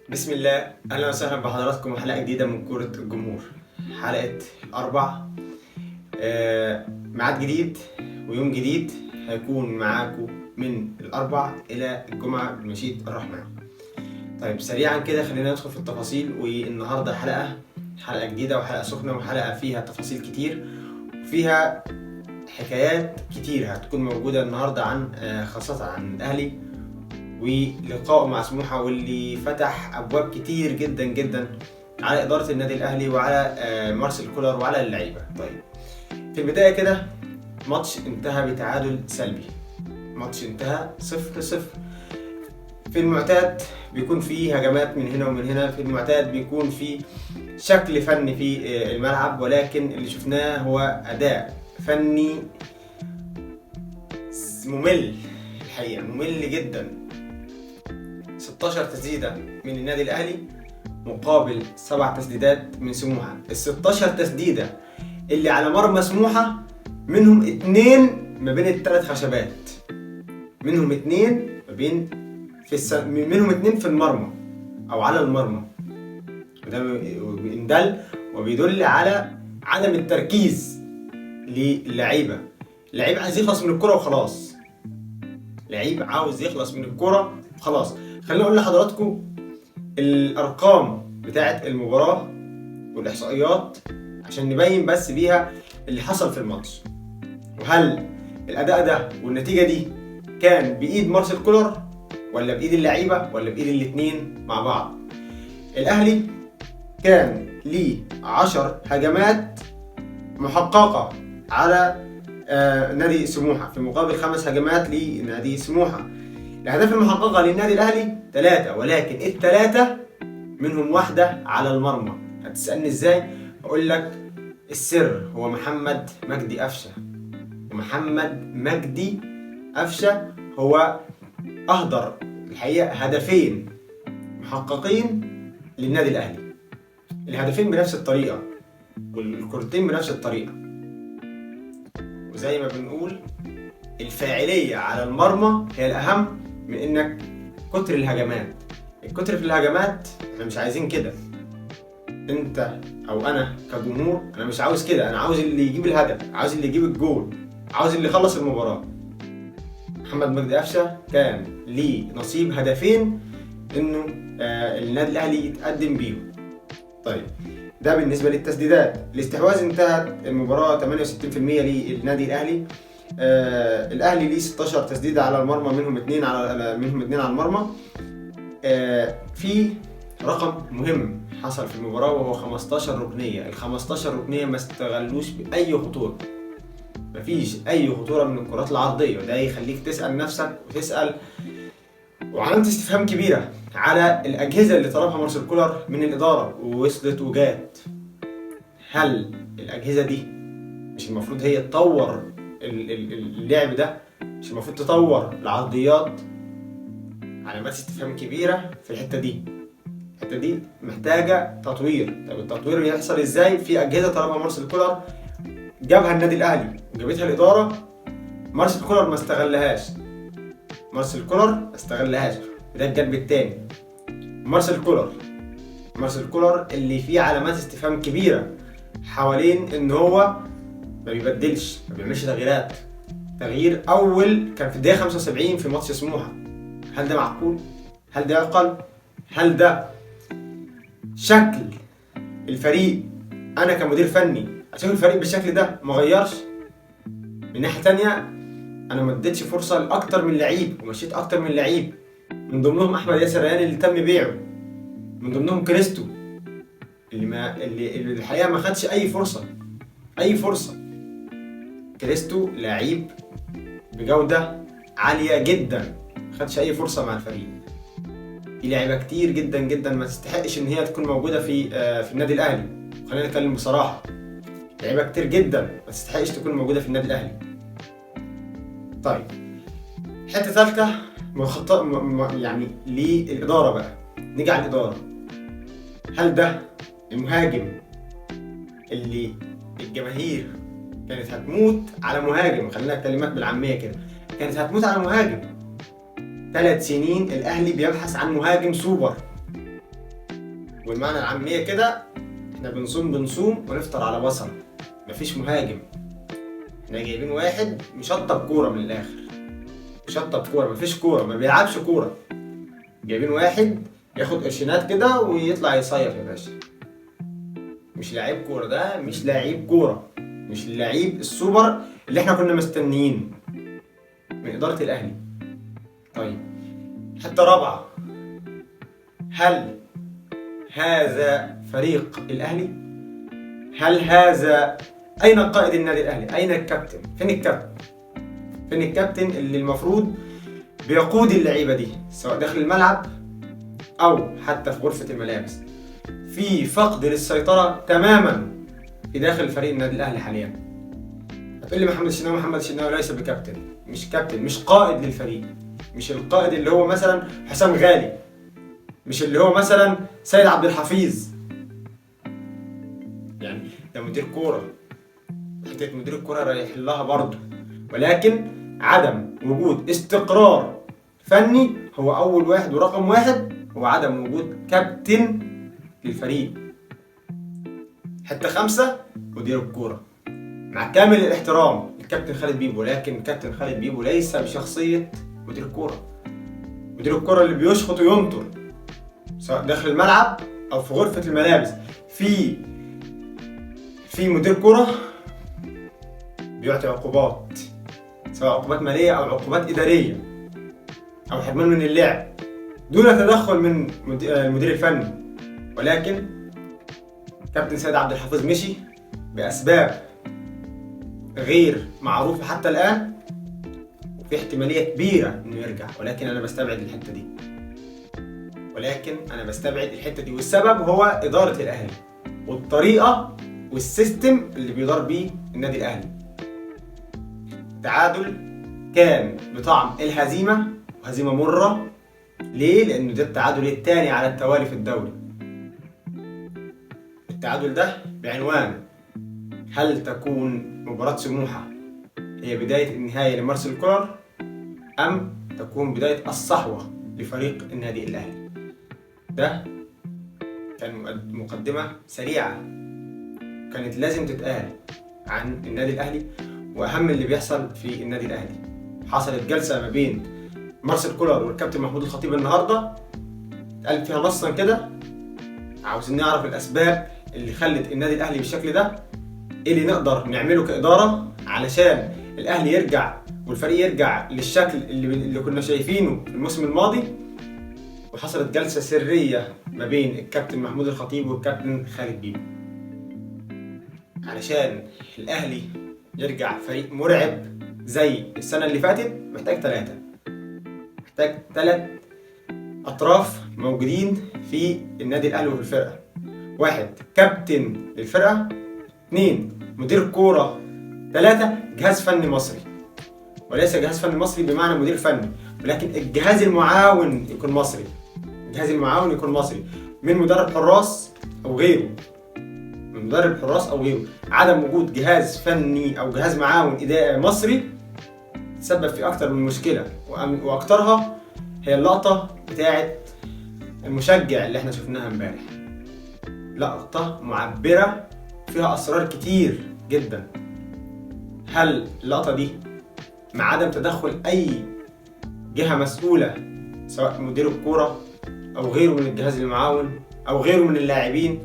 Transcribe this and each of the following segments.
بسم الله، اهلا وسهلا بحضراتكم وحلقه جديده من كوره الجمهور. حلقه الاربع. ميعاد جديد ويوم جديد هيكون معاكم من الاربع الى الجمعه بمشيئه الرحمن. طيب سريعا كده خلينا ندخل في التفاصيل. والنهارده حلقه جديده وحلقه سخنه وحلقه فيها تفاصيل كتير وفيها حكايات كتير هتكون موجوده النهارده عن خاصه عن الاهلي ولقائه مع سموحه، واللي فتح ابواب كتير جدا جدا على اداره النادي الاهلي وعلى مارسيل كولر وعلى اللعيبه. طيب في البدايه كده ماتش انتهى بتعادل سلبي، ماتش انتهى 0-0. في المعتاد بيكون فيه هجمات من هنا ومن هنا، في المعتاد بيكون فيه شكل فني في الملعب، ولكن اللي شفناه هو اداء فني ممل، الحقيقه ممل جدا. 16 تسديدة من النادي الأهلي مقابل 7 تسديدات من سموحة. ال 16 تسديدة اللي على مرمى سموحة منهم 2 ما بين الثلاث خشبات، منهم 2 منهم 2 في المرمى أو على المرمى. وده بيدل وبيدل على عدم التركيز للعيبة. اللعيب عايز يخلص من الكرة وخلاص، لعيب عاوز يخلص من الكرة وخلاص. خليني اقول لحضراتكم الارقام بتاعه المباراه والاحصائيات عشان نبين بس بيها اللي حصل في الماتش، وهل الاداء ده والنتيجه دي كان بايد مارسيل كولر ولا بايد اللعيبه ولا بايد الاثنين مع بعض. الاهلي كان ليه 10 هجمات محققه على نادي سموحه في مقابل 5 هجمات لنادي سموحه. الأهداف المحققة للنادي الأهلي 3، ولكن ال3 منهم 1 على المرمى. هتسألني ازاي؟ أقول لك السر هو محمد مجدي قفشة. ومحمد مجدي قفشة هو أهدر الحقيقة هدفين محققين للنادي الأهلي، الهدفين بنفس الطريقة والكرتين بنفس الطريقة. وزي ما بنقول الفاعلية على المرمى هي الأهم من انك كتر الهجمات. الكتر في الهجمات احنا مش عايزين كده، انت او انا كجمهور انا مش عاوز كده. انا عاوز اللي يجيب الهدف، عاوز اللي يجيب الجول، عاوز اللي يخلص المباراة. محمد مجدي قفشة كان ليه نصيب هدفين انه النادي الاهلي يتقدم بيهم. طيب ده بالنسبة للتسديدات. الاستحواذ انتهت المباراة 68% للنادي الاهلي. الاهلي ليه 16 تسديده على المرمى، منهم 2 على المرمى. في رقم مهم حصل في المباراه وهو 15 ركنيه. ال 15 ركنيه ما استغلوش باي خطوره، مفيش اي خطوره من الكرات العرضيه. وده يخليك تسال نفسك وتسال وعلامه استفهام كبيره على الاجهزه اللي طلبها مارسيل كولر من الاداره ووصلت وجات. هل الاجهزه دي مش المفروض هي تطور اللعب ده؟ مش المفروض تطور العرضيات؟ علامات استفهام كبيره في الحته دي. الحته دي محتاجه تطوير. طب التطوير يحصل ازاي؟ في اجهزه طلبها مارسيل كولر جابها النادي الاهلي وجابتها الاداره، مارسيل كولر ما استغلهاش. وده الجانب الثاني. مارسيل كولر اللي فيه علامات استفهام كبيره حوالين ان هو ما بيبدلش، ما بيعملش تغييرات. تغيير اول كان في الدقيقه 75 في ماتش سموحه. هل ده معقول؟ هل ده يعقل؟ هل ده شكل الفريق؟ انا كمدير فني اشوف الفريق بالشكل ده ما غيرش. من ناحيه ثانيه انا ما اديتش فرصه لاكتر من لعيب ومشيت اكتر من لعيب، من ضمنهم احمد ياسر ريان اللي تم بيعه، من ضمنهم كريستو اللي الحقيقه ما خدش اي فرصه. كريستو لعيب بجودة عالية جدا، مخدش أي فرصة مع الفريق. في لعيبة كتير جدا جدا ما تستحقش إن هي تكون موجودة في النادي الأهلي. خلينا نتكلم بصراحة، لعيبة كتير جدا ما تستحقش تكون موجودة في النادي الأهلي. طيب حتة ثالثة يعني للإدارة بقى. نيجي على الإدارة. هل ده المهاجم اللي الجماهير كانت هتموت على مهاجم؟ خلينا الكلمات بالعامية كده، كانت هتموت على مهاجم. 3 سنين الأهلي بيبحث عن مهاجم سوبر، والمعنى العامية كده احنا بنصوم ونفطر على بصل. مفيش مهاجم، احنا جايبين واحد مشطب كورة من الآخر، مشطب كورة، مفيش كورة، ما بيلعبش كورة. جايبين واحد ياخد قرشينات كده ويطلع يصيف يا باشا. مش لعيب كورة، ده مش لعيب كورة، مش اللعيب السوبر اللي احنا كنا مستنيينه من إدارة الأهلي. طيب حتة رابعة، هل هذا فريق الأهلي؟ هل هذا أين قائد النادي الأهلي؟ أين الكابتن؟ فين الكابتن؟ فين الكابتن اللي المفروض بيقود اللعيبة دي سواء داخل الملعب أو حتى في غرفة الملابس؟ في فقد للسيطرة تماما في داخل فريق النادي الأهلي حاليا. هتقول لي محمد الشناوي ليس بكابتن، مش كابتن، مش قائد للفريق، مش القائد اللي هو مثلا حسام غالي، مش اللي هو مثلا سيد عبد الحفيظ. يعني ده مدير كورة، حتة مدير الكورة رايح لها برضه، ولكن عدم وجود استقرار فني هو أول واحد ورقم واحد، هو عدم وجود كابتن للفريق. حتة 5 مدير الكورة، مع كامل الاحترام الكابتن خالد بيبو، لكن الكابتن خالد بيبو ليس بشخصية مدير الكورة. مدير الكورة اللي بيشخط وينطر سواء داخل الملعب أو في غرفة الملابس. في مدير كورة بيعطي عقوبات، سواء عقوبات مالية أو عقوبات إدارية أو حرمان من اللعب دون تدخل من المدير الفني. ولكن كابتن سيد عبد الحفيظ مشي بأسباب غير معروفة حتى الآن، وفي احتمالية كبيرة إنه يرجع، ولكن أنا بستبعد الحتة دي. والسبب هو إدارة الأهلي والطريقة والسيستم اللي بيدار بيه النادي الأهلي. التعادل كان بطعم الهزيمة، وهزيمة مرة. ليه؟ لأنه ده التعادل الثاني على التوالي في الدوري. التعادل ده بعنوان: هل تكون مباراة سموحة هي بداية النهاية لمارسيل كولر، أم تكون بداية الصحوة لفريق النادي الأهلي؟ ده كان مقدمة سريعة كانت لازم تتقال عن النادي الأهلي وأهم اللي بيحصل في النادي الأهلي. حصلت جلسة ما بين مارسيل كولر والكابتن محمود الخطيب النهاردة، اتقال فيها نصا كده عاوزين نعرف الأسباب اللي خلت النادي الأهلي بالشكل ده، ايه اللي نقدر نعمله كإدارة علشان الأهلي يرجع والفريق يرجع للشكل اللي كنا شايفينه في الموسم الماضي. وحصلت جلسة سرية ما بين الكابتن محمود الخطيب والكابتن خالد بيبو علشان الأهلي يرجع فريق مرعب زي السنة اللي فاتت. محتاج 3 أطراف موجودين في النادي الأهلي وفي الفرقة: 1 كابتن للفرقة، 2 مدير كورة، 3 جهاز فني مصري. وليس جهاز فني مصري بمعنى مدير فني، ولكن الجهاز المعاون يكون مصري. الجهاز المعاون يكون مصري من مدرب حراس أو غيره، عدم وجود جهاز فني أو جهاز معاون إداري مصري تسبب في أكتر من مشكلة، وأكترها هي اللقطة بتاعت المشجع اللي احنا شفناها امبارح. لقطة معبرة فيها أسرار كتير جدا. هل اللقطة دي مع عدم تدخل أي جهة مسؤولة سواء مدير الكورة أو غيره من الجهاز المعاون أو غيره من اللاعبين،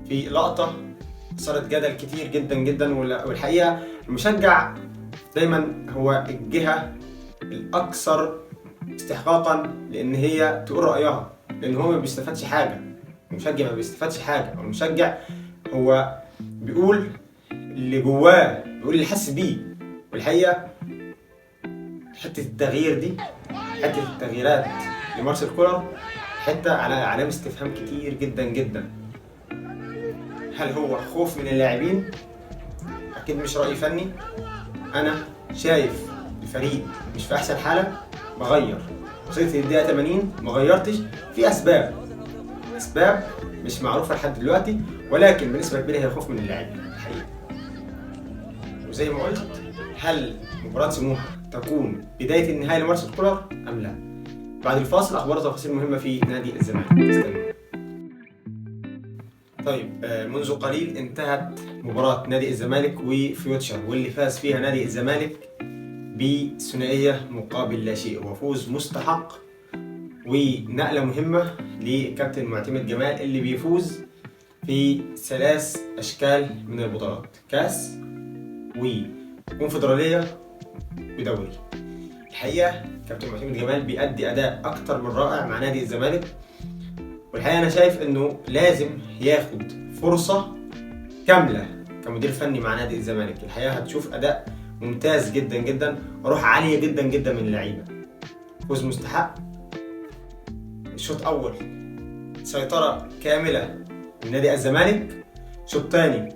في لقطة صارت جدل كتير جدا جدا. والحقيقة المشجع دايما هو الجهة الأكثر استحقاقا لأن هي تقول رأيها، لأن هو ما بيستفادش حاجة. المشجع ما بيستفادش حاجة، المشجع هو بيقول اللي جواه، بيقول اللي حس بيه. والحقيقة حتة التغيير دي، حتة التغييرات لمارسيل كولر حتة على علامة استفهام كتير جدا جدا. هل هو خوف من اللاعبين؟ أكيد مش رأي فني. أنا شايف الفريق مش في أحسن حالة، بغير. وصلت للدقيقة 80 ما غيرتش، في أسباب مش معروفة لحد دلوقتي، ولكن بنسبة كبيرة هي خوف من اللاعبين الحقيقة. وزي ما قلت، هل مباراة سموحة تكون بداية النهاية لمارسيل كولر أم لا؟ بعد الفاصل أخبار وتفاصيل مهمة في نادي الزمالك، استنوا. طيب منذ قليل انتهت مباراة نادي الزمالك وفيوتشر، واللي فاز فيها نادي الزمالك بثنائية مقابل لا شيء، وفوز مستحق ونقلة مهمة لكابتن معتمد جمال اللي بيفوز في 3 أشكال من البطولات: كاس وكونفدرالية ودوري. الحقيقة كابتن معتمد جمال بيأدي أداء أكتر من رائع مع نادي الزمالك، والحقيقة أنا شايف إنه لازم ياخد فرصة كاملة كمدير فني مع نادي الزمالك. الحقيقة هتشوف أداء ممتاز جدا جدا وروح عالية جدا جدا من اللعيبة. فوز مستحق، الشوط أول سيطرة كاملة من نادي الزمالك، شوط تاني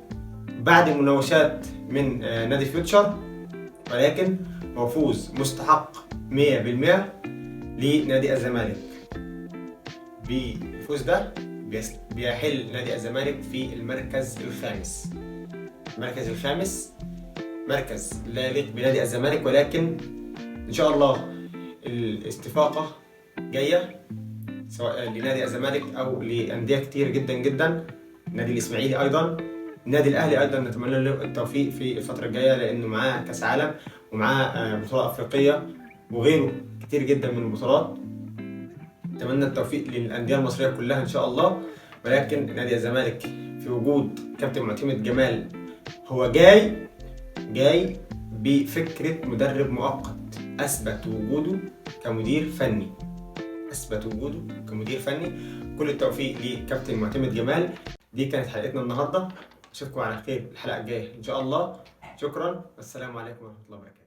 بعد مناوشات من نادي فيوتشر، ولكن هو فوز مستحق 100% لنادي الزمالك. بالفوز ده بيحل نادي الزمالك في المركز الخامس. المركز الخامس مركز لا يليق بنادي الزمالك، ولكن إن شاء الله الاستفاقة جاية سواء لنادي الزمالك أو لأندية كتير جدا جدا، النادي الإسماعيلي أيضا، النادي الأهلي أيضا نتمنى له التوفيق في الفترة الجاية، لأنه معاه كأس عالم ومعاه بطولة أفريقية وغيره كتير جدا من البطولات. نتمنى التوفيق للأندية المصرية كلها إن شاء الله. ولكن نادي الزمالك في وجود كابتن معتمد جمال هو جاي بفكرة مدرب مؤقت، أثبت وجوده كمدير فني. كل التوفيق لكابتن معتمد جمال. دي كانت حلقتنا النهاردة، أشوفكم على خير الحلقة الجاية إن شاء الله. شكرا، والسلام عليكم ورحمة الله وبركاته.